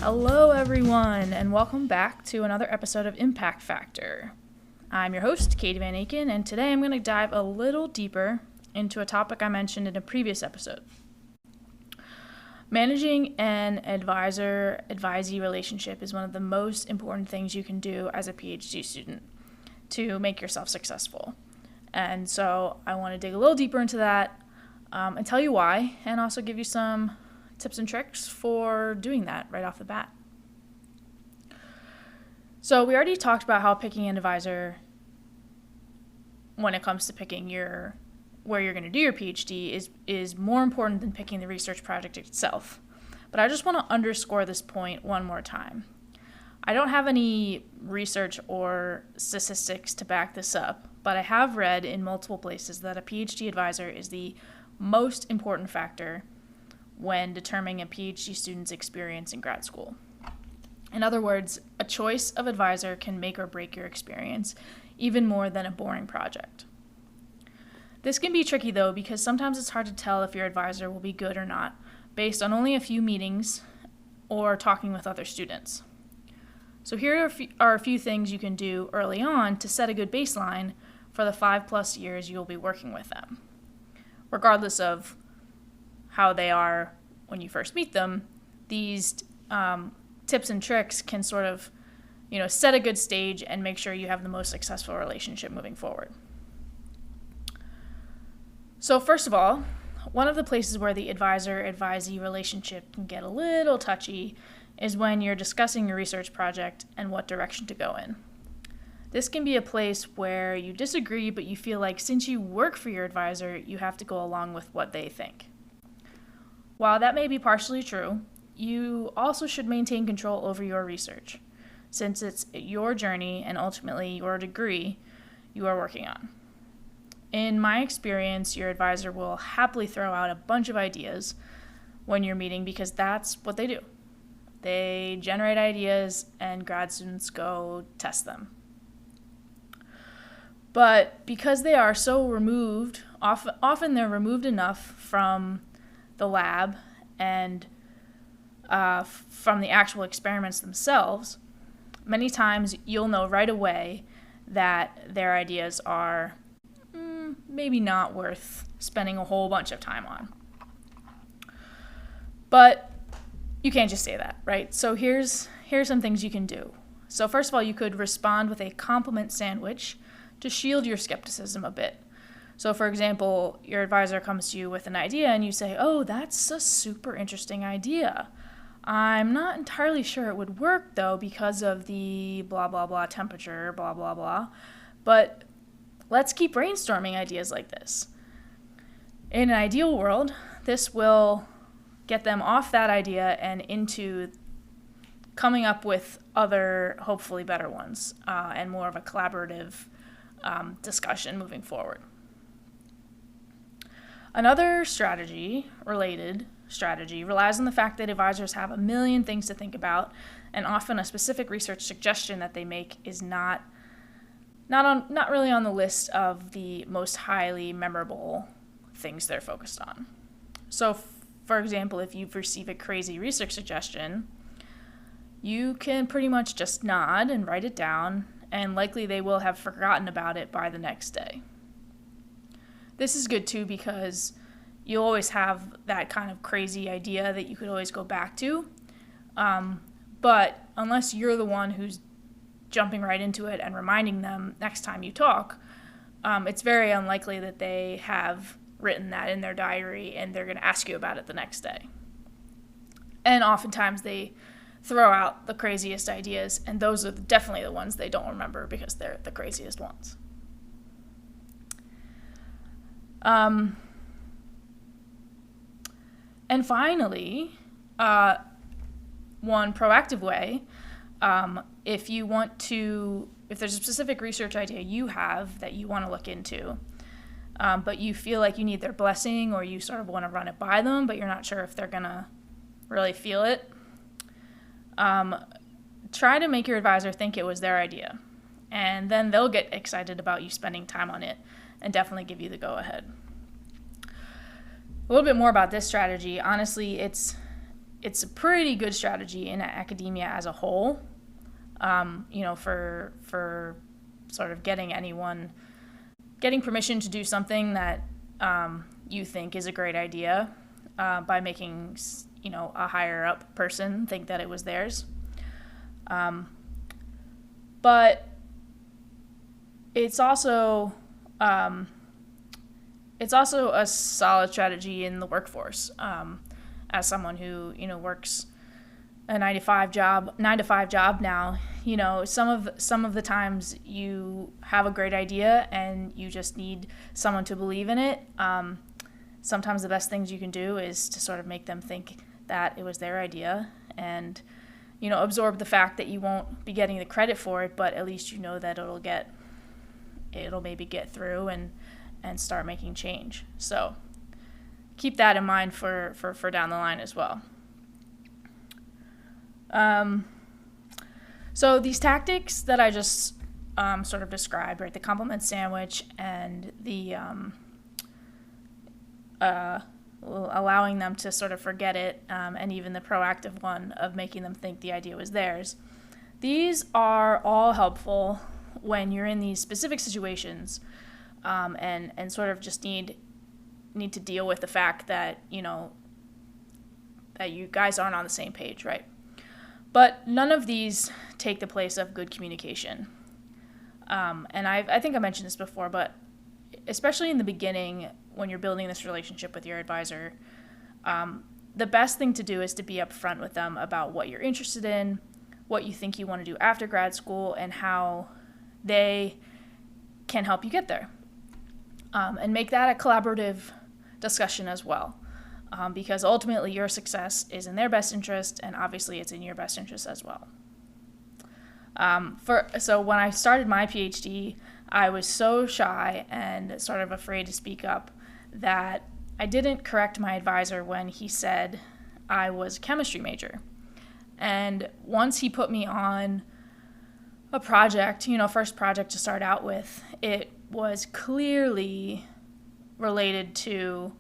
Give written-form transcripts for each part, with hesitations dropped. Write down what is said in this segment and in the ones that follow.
Hello everyone, and welcome back to another episode of Impact Factor. I'm your host, Katie Van Aken, and today I'm going to dive a little deeper into a topic I mentioned in a previous episode. Managing an advisor-advisee relationship is one of the most important things you can do as a PhD student to make yourself successful. And so I want to dig a little deeper into that and tell you why, and also give you some tips and tricks for doing that right off the bat. So we already talked about how picking an advisor when it comes to picking where you're going to do your PhD is more important than picking the research project itself. But I just want to underscore this point one more time. I don't have any research or statistics to back this up, but I have read in multiple places that a PhD advisor is the most important factor when determining a PhD student's experience in grad school. In other words, a choice of advisor can make or break your experience, even more than a boring project. This can be tricky though, because sometimes it's hard to tell if your advisor will be good or not, based on only a few meetings or talking with other students. So here are a few things you can do early on to set a good baseline for the 5+ years you'll be working with them. Regardless of how they are when you first meet them, these tips and tricks can sort of, set a good stage and make sure you have the most successful relationship moving forward. So first of all, one of the places where the advisor-advisee relationship can get a little touchy is when you're discussing your research project and what direction to go in. This can be a place where you disagree, but you feel like since you work for your advisor, you have to go along with what they think. While that may be partially true, you also should maintain control over your research, since it's your journey and ultimately your degree you are working on. In my experience, your advisor will happily throw out a bunch of ideas when you're meeting because that's what they do. They generate ideas and grad students go test them. But because they are so removed, often they're removed enough from the lab and from the actual experiments themselves, many times you'll know right away that their ideas are maybe not worth spending a whole bunch of time on. But you can't just say that, right? So here's some things you can do. So first of all, you could respond with a compliment sandwich to shield your skepticism a bit. So for example, your advisor comes to you with an idea and you say, "Oh, that's a super interesting idea. I'm not entirely sure it would work though because of the blah, blah, blah temperature, blah, blah, blah. But let's keep brainstorming ideas like this." In an ideal world, this will get them off that idea and into coming up with other, hopefully better ones, and more of a collaborative discussion moving forward. Another related strategy, relies on the fact that advisors have a million things to think about, and often a specific research suggestion that they make is not really on the list of the most highly memorable things they're focused on. So, for example, if you receive a crazy research suggestion, you can pretty much just nod and write it down, and likely they will have forgotten about it by the next day. This is good too because you'll always have that kind of crazy idea that you could always go back to. But unless you're the one who's jumping right into it and reminding them next time you talk, it's very unlikely that they have written that in their diary and they're going to ask you about it the next day. And oftentimes they throw out the craziest ideas, and those are definitely the ones they don't remember because they're the craziest ones. And finally, one proactive way, if there's a specific research idea you have that you want to look into, but you feel like you need their blessing or you sort of want to run it by them, but you're not sure if they're going to really feel it, try to make your advisor think it was their idea. And then they'll get excited about you spending time on it and definitely give you the go-ahead. A little bit more about this strategy. Honestly, it's it's a pretty good strategy in academia as a whole, for sort of getting permission to do something that you think is a great idea, by making, a higher up person think that it was theirs. But it's also a solid strategy in the workforce. As someone who works a 9 to 5 job now, some of the times you have a great idea and you just need someone to believe in it. Sometimes the best things you can do is to sort of make them think that it was their idea, and absorb the fact that you won't be getting the credit for it, but at least you know that it'll maybe get through and start making change. So keep that in mind for down the line as well. So these tactics that I just sort of described, right, the compliment sandwich and the allowing them to sort of forget it, and even the proactive one of making them think the idea was theirs, these are all helpful when you're in these specific situations, and sort of just need to deal with the fact that that you guys aren't on the same page, right? But none of these take the place of good communication. And I think I mentioned this before, but especially in the beginning when you're building this relationship with your advisor, the best thing to do is to be upfront with them about what you're interested in, what you think you want to do after grad school, and how they can help you get there. And make that a collaborative discussion as well, because ultimately your success is in their best interest, and obviously it's in your best interest as well. So when I started my PhD, I was so shy and sort of afraid to speak up that I didn't correct my advisor when he said I was a chemistry major. And once he put me on a project, first project to start out with, it was clearly related to,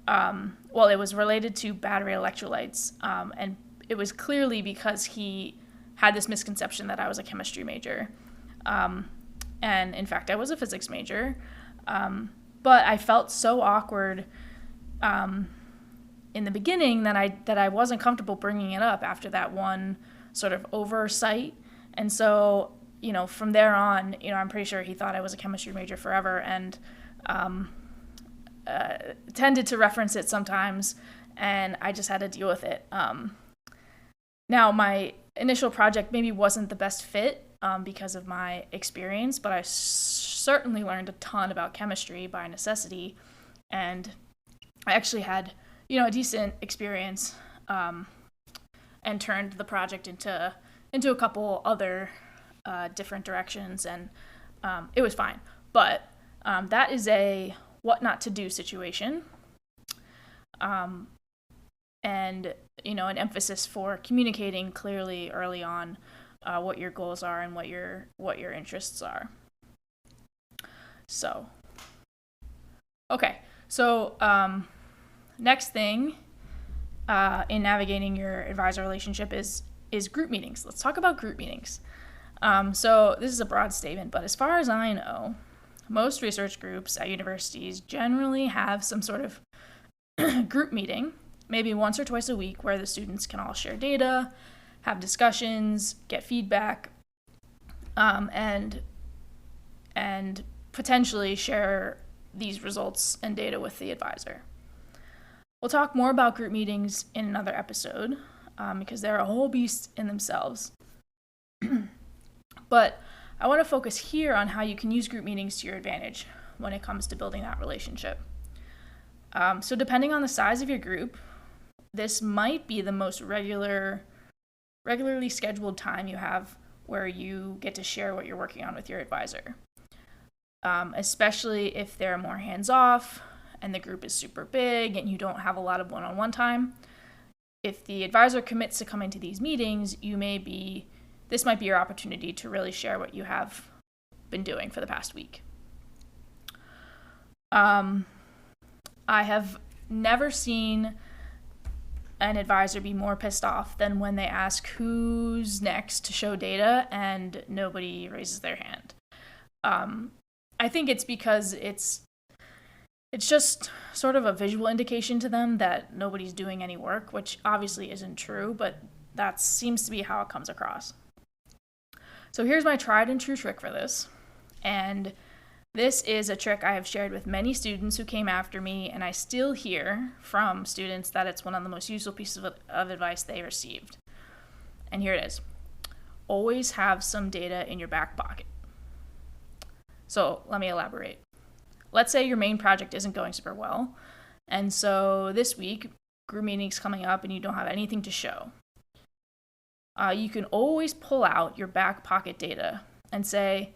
it was related to battery electrolytes. And it was clearly because he had this misconception that I was a chemistry major. And in fact, I was a physics major. But I felt so awkward in the beginning that I wasn't comfortable bringing it up after that one sort of oversight. And so, from there on, I'm pretty sure he thought I was a chemistry major forever, and tended to reference it sometimes, and I just had to deal with it. Now, my initial project maybe wasn't the best fit because of my experience, but I certainly learned a ton about chemistry by necessity, and I actually had, a decent experience, and turned the project into a couple other different directions, and it was fine. But that is a what not to do situation, and an emphasis for communicating clearly early on what your goals are and what your interests are. So, okay. So next thing in navigating your advisor relationship is group meetings. Let's talk about group meetings. So this is a broad statement, but as far as I know, most research groups at universities generally have some sort of group meeting, maybe once or twice a week, where the students can all share data, have discussions, get feedback, and potentially share these results and data with the advisor. We'll talk more about group meetings in another episode, because they're a whole beast in themselves. But I want to focus here on how you can use group meetings to your advantage when it comes to building that relationship. So depending on the size of your group, this might be the most regularly scheduled time you have where you get to share what you're working on with your advisor. Especially if they're more hands-off and the group is super big and you don't have a lot of one-on-one time. If the advisor commits to coming to these meetings, this might be your opportunity to really share what you have been doing for the past week. I have never seen an advisor be more pissed off than when they ask who's next to show data and nobody raises their hand. I think it's because it's just sort of a visual indication to them that nobody's doing any work, which obviously isn't true, but that seems to be how it comes across. So here's my tried and true trick for this. And this is a trick I have shared with many students who came after me, and I still hear from students that it's one of the most useful pieces of advice they received. And here it is. Always have some data in your back pocket. So let me elaborate. Let's say your main project isn't going super well, and so this week, group meeting's coming up and you don't have anything to show. You can always pull out your back pocket data and say,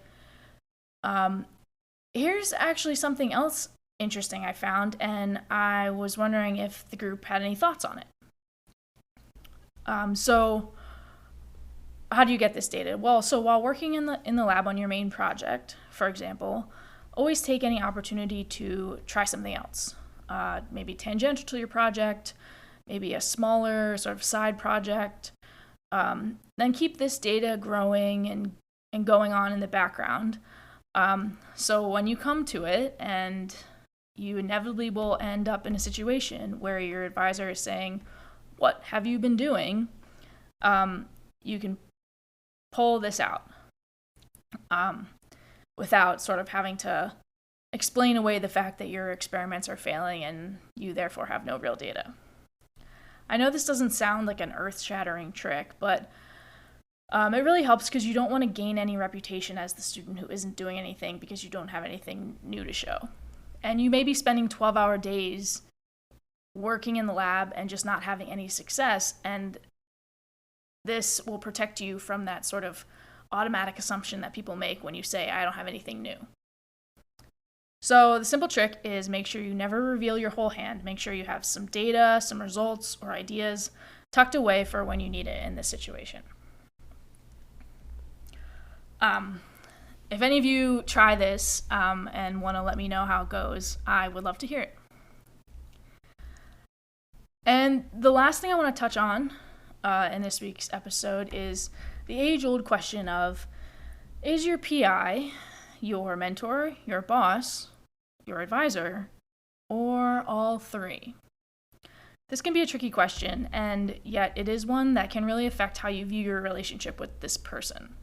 here's actually something else interesting I found, and I was wondering if the group had any thoughts on it. So how do you get this data? Well, so while working in the lab on your main project, for example, always take any opportunity to try something else, maybe tangential to your project, maybe a smaller sort of side project. Then keep this data growing and going on in the background. So when you come to it, and you inevitably will end up in a situation where your advisor is saying, "What have you been doing?" You can pull this out without sort of having to explain away the fact that your experiments are failing and you therefore have no real data. I know this doesn't sound like an earth-shattering trick, but it really helps because you don't want to gain any reputation as the student who isn't doing anything because you don't have anything new to show. And you may be spending 12-hour days working in the lab and just not having any success, and this will protect you from that sort of automatic assumption that people make when you say, "I don't have anything new." So the simple trick is make sure you never reveal your whole hand. Make sure you have some data, some results, or ideas tucked away for when you need it in this situation. If any of you try this and want to let me know how it goes, I would love to hear it. And the last thing I want to touch on in this week's episode is the age-old question of, is your PI your mentor, your boss, your advisor, or all three? This can be a tricky question, and yet it is one that can really affect how you view your relationship with this person.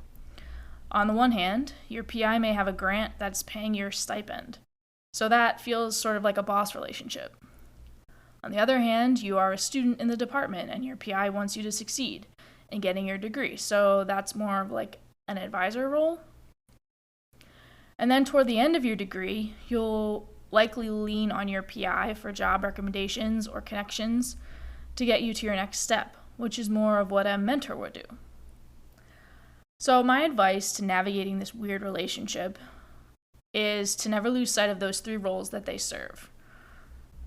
On the one hand, your PI may have a grant that's paying your stipend, so that feels sort of like a boss relationship. On the other hand, you are a student in the department and your PI wants you to succeed in getting your degree, so that's more of like an advisor role. And then toward the end of your degree, you'll likely lean on your PI for job recommendations or connections to get you to your next step, which is more of what a mentor would do. So my advice to navigating this weird relationship is to never lose sight of those three roles that they serve.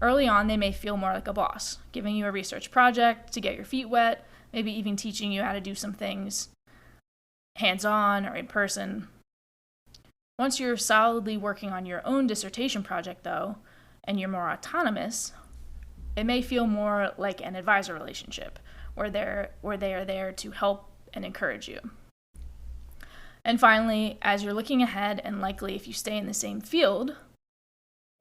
Early on, they may feel more like a boss, giving you a research project to get your feet wet, maybe even teaching you how to do some things hands-on or in person. Once you're solidly working on your own dissertation project, though, and you're more autonomous, it may feel more like an advisor relationship, where they are there to help and encourage you. And finally, as you're looking ahead, and likely if you stay in the same field,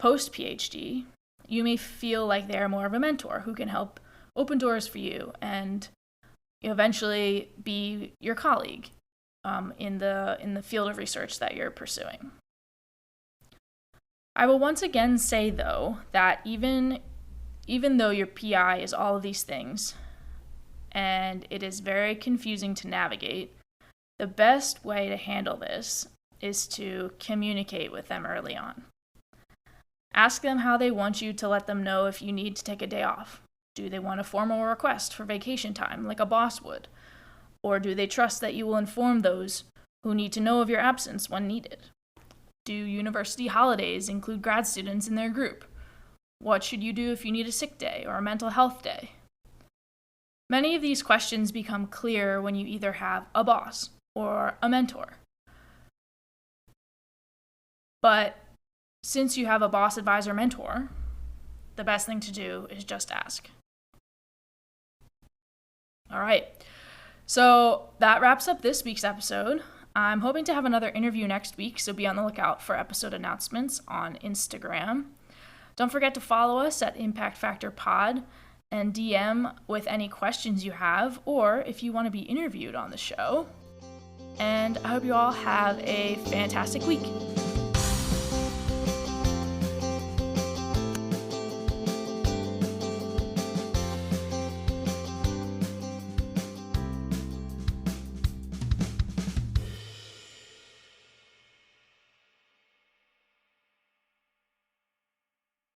post-PhD, you may feel like they're more of a mentor who can help open doors for you and eventually be your colleague in the field of research that you're pursuing. I will once again say, though, that even though your PI is all of these things, and it is very confusing to navigate, the best way to handle this is to communicate with them early on. Ask them how they want you to let them know if you need to take a day off. Do they want a formal request for vacation time like a boss would? Or do they trust that you will inform those who need to know of your absence when needed? Do university holidays include grad students in their group? What should you do if you need a sick day or a mental health day? Many of these questions become clear when you either have a boss or a mentor. But since you have a boss, advisor, mentor, the best thing to do is just ask. All right. So that wraps up this week's episode. I'm hoping to have another interview next week, so be on the lookout for episode announcements on Instagram. Don't forget to follow us at Impact Factor Pod and DM with any questions you have, or if you want to be interviewed on the show. And I hope you all have a fantastic week.